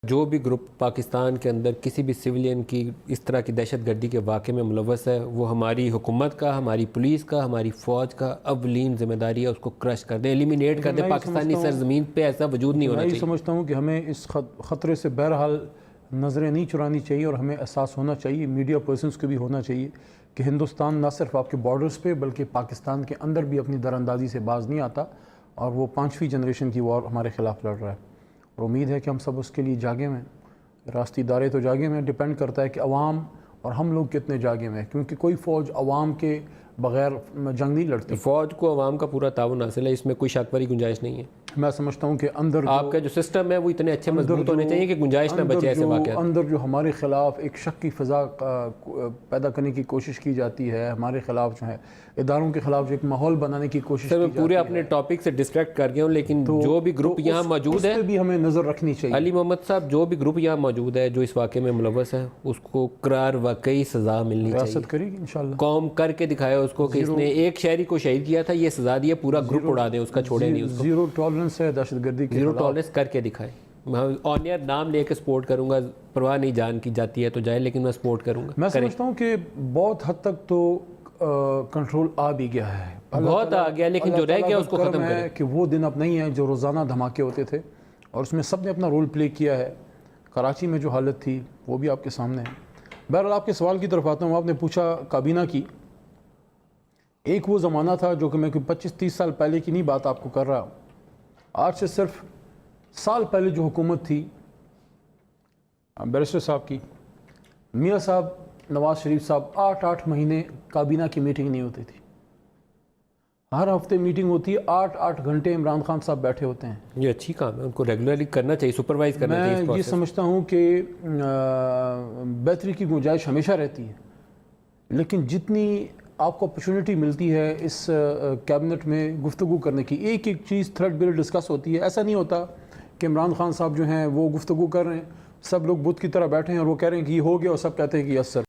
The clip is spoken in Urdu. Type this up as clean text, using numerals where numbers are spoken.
جو بھی گروپ پاکستان کے اندر کسی بھی سویلین کی اس طرح کی دہشت گردی کے واقعے میں ملوث ہے، وہ ہماری حکومت کا، ہماری پولیس کا، ہماری فوج کا اولین ذمہ داری ہے اس کو کرش کر دیں، ایلیمینیٹ کر دیں۔ پاکستانی سرزمین پہ ایسا وجود نہیں ہونا چاہیے۔ میں سمجھتا ہوں کہ ہمیں اس خطرے سے بہرحال نظریں نہیں چرانی چاہیے، اور ہمیں احساس ہونا چاہیے، میڈیا پرسنز کو بھی ہونا چاہیے کہ ہندوستان نہ صرف آپ کے بارڈرز پہ بلکہ پاکستان کے اندر بھی اپنی دراندازی سے باز نہیں آتا، اور وہ 5ویں جنریشن کی وار ہمارے خلاف لڑ رہا ہے، اور امید ہے کہ ہم سب اس کے لیے جاگے ہوئے ہیں۔ راستی ادارے تو جاگے ہوئے ہیں، ڈیپینڈ کرتا ہے کہ عوام اور ہم لوگ کتنے جاگے ہوئے ہیں، کیونکہ کوئی فوج عوام کے بغیر جنگ نہیں لڑتی۔ فوج کو عوام کا پورا تعاون حاصل ہے، اس میں کوئی شک والی گنجائش نہیں ہے۔ میں سمجھتا ہوں کہ اندر آپ کا جو سسٹم ہے وہ اتنے اچھے مضبوط ہونے چاہیے کہ گنجائش نہ بچے ایسے واقعات۔ اندر جو ہمارے خلاف ایک شک کی فضا پیدا کرنے کی کوشش کی جاتی ہے، ہمارے خلاف جو ہے اداروں کے خلاف جو ایک ماحول بنانے کی کوشش کی سر میں جاتی ہے، پورے اپنے ٹاپک سے ڈسٹریکٹ کر گیا ہوں، لیکن جو بھی گروپ یہاں موجود ہے، اس پہ بھی ہمیں نظر رکھنی چاہیے۔ علی محمد صاحب، جو بھی گروپ یہاں موجود ہے جو اس واقعے میں ملوث ہے، اس کو قرار واقعی سزا ملنی چاہیے۔ ریاست کرے گی انشاءاللہ، قوم کر کے دکھایا اس کو کہ اس نے ایک شہری کو شہید کیا تھا، یہ سزا دیا، پورا گروپ اڑا دیں، اس کا چھوڑے نہیں، اس کو زیرو ٹالرنس ہے دہشت گردی کے زیرو خلاف۔ ٹالرنس کر کے دکھائے۔ میں آن ایئر نام لے کے سپورٹ کروں گا، پرواہ نہیں، جان کی جاتی ہے تو جائے، لیکن میں سپورٹ کروں گا۔ میں سمجھتا ہوں کہ بہت حد تک تو کنٹرول آ بھی گیا ہے، بہت آ گیا، لیکن جو رہ گیا اس کو ختم کریں۔ کہ وہ دن اب نہیں ہے جو روزانہ دھماکے ہوتے تھے، اور اس میں سب نے اپنا رول پلے کیا ہے۔ کراچی میں جو حالت تھی وہ بھی آپ کے سامنے ہے۔ بہرحال آپ کے سوال کی طرف آتا ہوں، آپ نے پوچھا کابینہ کی۔ ایک وہ زمانہ تھا جو کہ میں 25-30 سال پہلے کی نہیں بات آپ کو کر رہا، آج سے صرف سال پہلے جو حکومت تھی بیرسٹر صاحب کی، میاں صاحب نواز شریف صاحب 8 مہینے کابینہ کی میٹنگ نہیں ہوتی تھی۔ ہر ہفتے میٹنگ ہوتی ہے، 8 گھنٹے عمران خان صاحب بیٹھے ہوتے ہیں۔ یہ اچھی کام ہے، ان کو ریگولرلی کرنا چاہیے، سپروائز کرنا چاہیے اس میں یہ پروسیس۔ سمجھتا ہوں کہ بہتری کی گنجائش ہمیشہ رہتی ہے، لیکن جتنی آپ کو اپرچونٹی ملتی ہے اس کیبنٹ میں گفتگو کرنے کی، ایک ایک چیز تھریڈ بل ڈسکس ہوتی ہے۔ ایسا نہیں ہوتا کہ عمران خان صاحب جو ہیں وہ گفتگو کر رہے ہیں، سب لوگ بت کی طرح بیٹھے ہیں اور وہ کہہ رہے ہیں کہ یہ ہو گیا، اور سب کہتے ہیں کہ یس سر۔